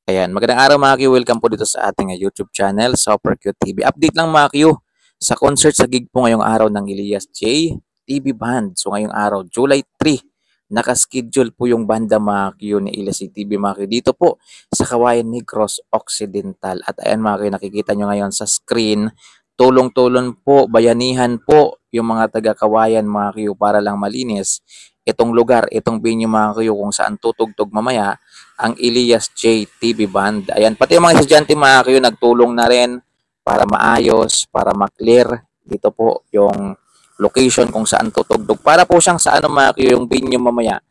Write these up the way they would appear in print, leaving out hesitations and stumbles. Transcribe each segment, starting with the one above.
Ayan, magandang araw mga Q. Welcome po dito sa ating YouTube channel, Super Q TV. Update lang mga Q sa concert sa gig po ngayong araw ng Elias J. TV Band. So ngayong araw, July 3, nakaschedule po yung banda mga Q ni Elias J. TV mga Q dito po sa Kawayan Negros Occidental. At ayan mga Q, nakikita nyo ngayon sa screen, tulong-tulong po, bayanihan po yung mga taga-Kawayan mga Q para lang malinis itong lugar, itong venue mga Q kung saan tutugtog mamaya ang Elias J. TV Band. Ayan, pati yung mga estudyante mga kayo nagtulong na rin para maayos, para maklear dito po yung location kung saan tutugtog. Para po siyang sa ano mga kayo, yung venue mamaya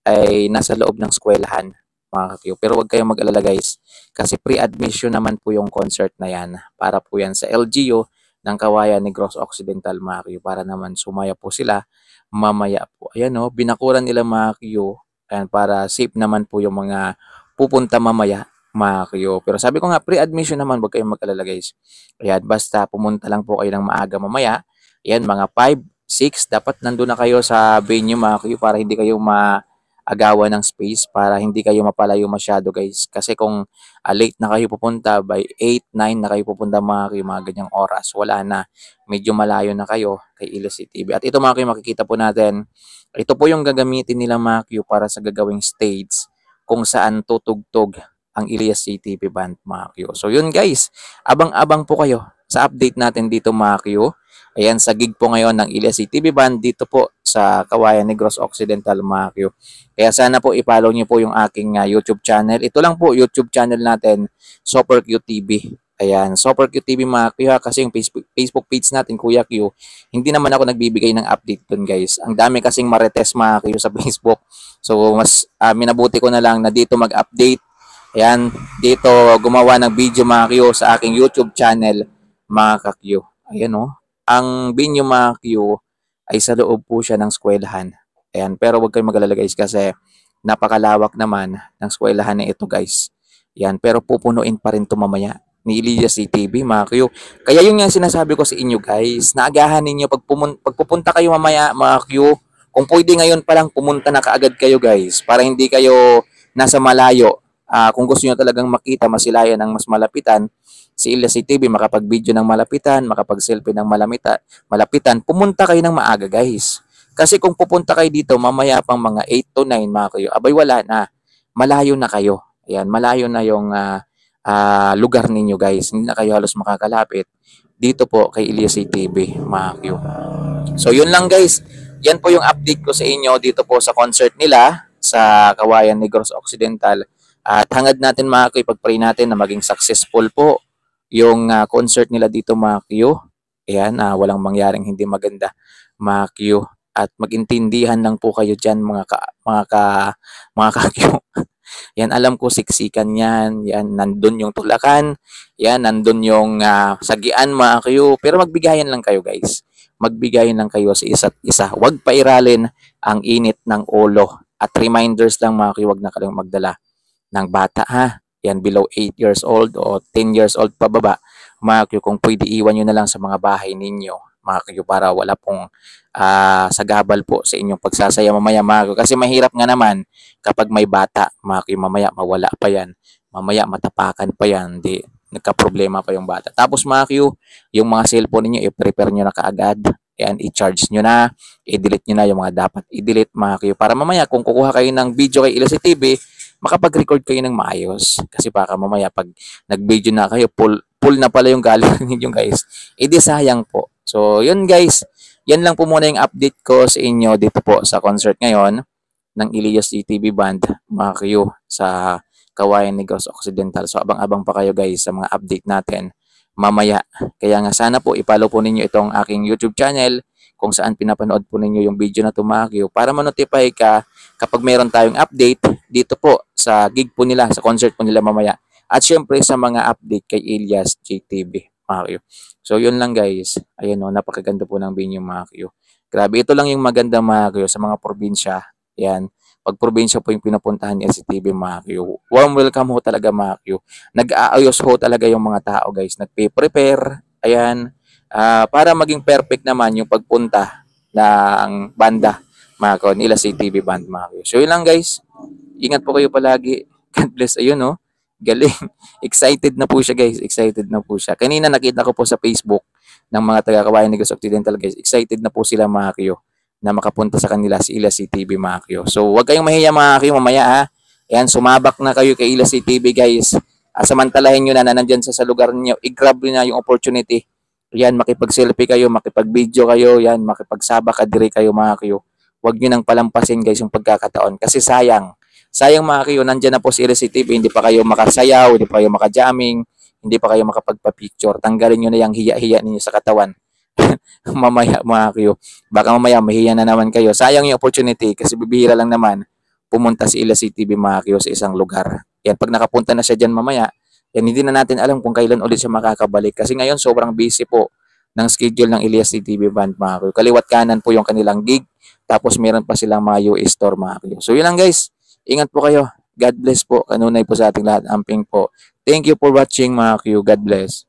ay nasa loob ng eskwelahan mga kayo. Pero huwag kayong mag-alala guys kasi pre-admission naman po yung concert na yan. Para po yan sa LGU ng Kawayan Negros Occidental mga kayo. Para naman sumaya po sila mamaya po. Ayan o, binakuran nila mga kayo. Ayan, para safe naman po yung mga pupunta mamaya, mga kayo. Pero sabi ko nga, pre-admission naman, huwag kayong mag-alala guys. Ayan, basta pumunta lang po kayo ng maaga mamaya. Ayan, mga 5, 6, dapat nandun na kayo sa venue mga kayo para hindi kayo maagawan ng space, para hindi kayo mapalayo masyado guys. Kasi kung late na kayo pupunta, by 8, 9 na kayo pupunta mga kayo, mga ganyang oras, wala na. Medyo malayo na kayo kay Ilos TV. At ito mga kayo, makikita po natin, ito po yung gagamitin nila mga Q para sa gagawing stage kung saan tutugtog ang Elias CTV Band mga Q. So yun guys, abang-abang po kayo sa update natin dito mga Q. Ayan, sa gig po ngayon ng Elias CTV Band dito po sa Kawayan Negros Occidental mga Q. Kaya sana po i-follow niyo po yung aking YouTube channel. Ito lang po YouTube channel natin, Super Q TV. Ayan, Super Q TV mga Q ha, kasi yung Facebook page natin, Kuya Q, hindi naman ako nagbibigay ng update dun guys. Ang dami kasing marites mga Q sa Facebook. So mas minabuti ko na lang na dito mag-update. Ayan, dito gumawa ng video mga Q sa aking YouTube channel mga ka-Q. Ayan o. Ang venue mga Q ay sa loob po siya ng eskwelahan. Ayan, pero huwag kayong mag-alala guys kasi napakalawak naman ng eskwelahan na ito guys. Ayan, pero pupunuin pa rin ito mamaya ni Elias CTV mga Q. Kaya yung nga sinasabi ko sa inyo guys, naagahan ninyo pagpupunta kayo mamaya mga Q. Kung pwede ngayon pa lang pumunta na kaagad kayo guys para hindi kayo nasa malayo. Kung gusto niyo talagang makita masilayan ng mas malapitan, si Elias CTV makapag-video ng malapitan, makapag-selfie ng malapitan, pumunta kayo ng maaga guys. Kasi kung pupunta kayo dito mamaya pang mga 8 to 9 mga kayo, abay wala na. Malayo na kayo. Ayan, malayo na yung lugar ninyo guys. Hindi na kayo halos makakalapit dito po kay Elias TV mga Q. So yun lang guys. Yan po yung update ko sa inyo dito po sa concert nila sa Kawayan Negros Occidental. At hangad natin mga Q, ipag-pray natin na maging successful po yung concert nila dito mga Q. Ayan, walang mangyaring hindi maganda mga Q. At magintindihan lang po kayo dyan mga ka-Q. Yan, alam ko siksikan yan. Yan, nandun yung tulakan. Yan, nandun yung sagian mga kayo. Pero magbigayan lang kayo guys. Magbigayan lang kayo sa isa't isa. Huwag pairalin ang init ng ulo. At reminders lang mga kayo, huwag na kayong magdala ng bata ha. Yan, below 8 years old o 10 years old pababa. Mga kayo, kung pwede iwan nyo na lang sa mga bahay ninyo. Mga kayo, para wala pong sagabal po sa inyong pagsasaya mamaya mga kayo. Kasi mahirap nga naman kapag may bata, mga kayo, mamaya mawala pa yan. Mamaya matapakan pa yan. Di, nagka-problema pa yung bata. Tapos mga kayo, yung mga cellphone niyo i-prepare nyo na kaagad. Yan, i-charge nyo na, i-delete nyo na yung mga dapat i-delete mga kayo. Para mamaya kung kukuha kayo ng video kay Elias TV, makapag-record kayo ng maayos. Kasi baka mamaya pag nag-video na kayo, full na pala yung gallery ninyo guys. Edi sayang po. So, yun guys. Yan lang po muna yung update ko sa inyo dito po sa concert ngayon ng Elias TV Band, mga Q, sa Kawayan Negros Occidental. So, abang-abang pa kayo guys sa mga update natin mamaya. Kaya nga sana po ipollow po ninyo itong aking YouTube channel kung saan pinapanood po ninyo yung video na tumakyo para ma-notify ka kapag meron tayong update dito po sa gig po nila, sa concert po nila mamaya. At syempre sa mga update kay Elias JTV, mga Q. So yun lang guys. Ayun o, napakaganda po ng venue mga Q. Grabe, ito lang yung maganda mga Q sa mga probinsya. Yan. Pag probinsya po yung pinupuntahan ni LCTV mga Q. Warm welcome ho talaga mga Q. Nag-aayos ho talaga yung mga tao guys. Nagpe-prepare. Ayan. Para maging perfect naman yung pagpunta ng banda mga Q, nila CTV Band mga Q. So yun lang guys. Ingat po kayo palagi. God bless. Ayun no. Galing. Excited na po siya guys. Excited na po siya. Kanina nakita ko po sa Facebook ng mga taga-Kawayan Negros Occidental guys. Excited na po sila mga Kyo na makapunta sa kanila si Ila CTV mga Kyo. So huwag kayong mahiya mga Kyo mamaya ha. Ayan, sumabak na kayo kay Ila CTV guys. Samantalahin nyo na nandyan sa lugar niyo. I-grab nyo na yung opportunity. Yan, makipag-selfie kayo, makipag-video kayo, yan, makipagsabak kadiri kayo mga Kyo. Huwag nyo nang palampasin guys yung pagkakataon kasi sayang. Sayang mga Kyo, nandyan na po si LCTV, hindi pa kayo makasayaw, hindi pa kayo makajamming, hindi pa kayo makapagpa-picture. Tanggalin nyo na yung hiya-hiya ninyo sa katawan. Mamaya mga Kyo, baka mamaya mahiya na naman kayo. Sayang yung opportunity kasi bibihira lang naman pumunta si LCTV mga Kyo sa isang lugar. Yan, pag nakapunta na siya dyan mamaya, yan, hindi na natin alam kung kailan ulit siya makakabalik. Kasi ngayon sobrang busy po ng schedule ng Elias CTV Band mga Kyo. Kaliwat kanan po yung kanilang gig. Tapos meron pa silang mga US store mga Kyo. So yun lang guys. Ingat po kayo. God bless po. Kanunay po sa ating lahat. Amping po. Thank you for watching mga Kyo. God bless.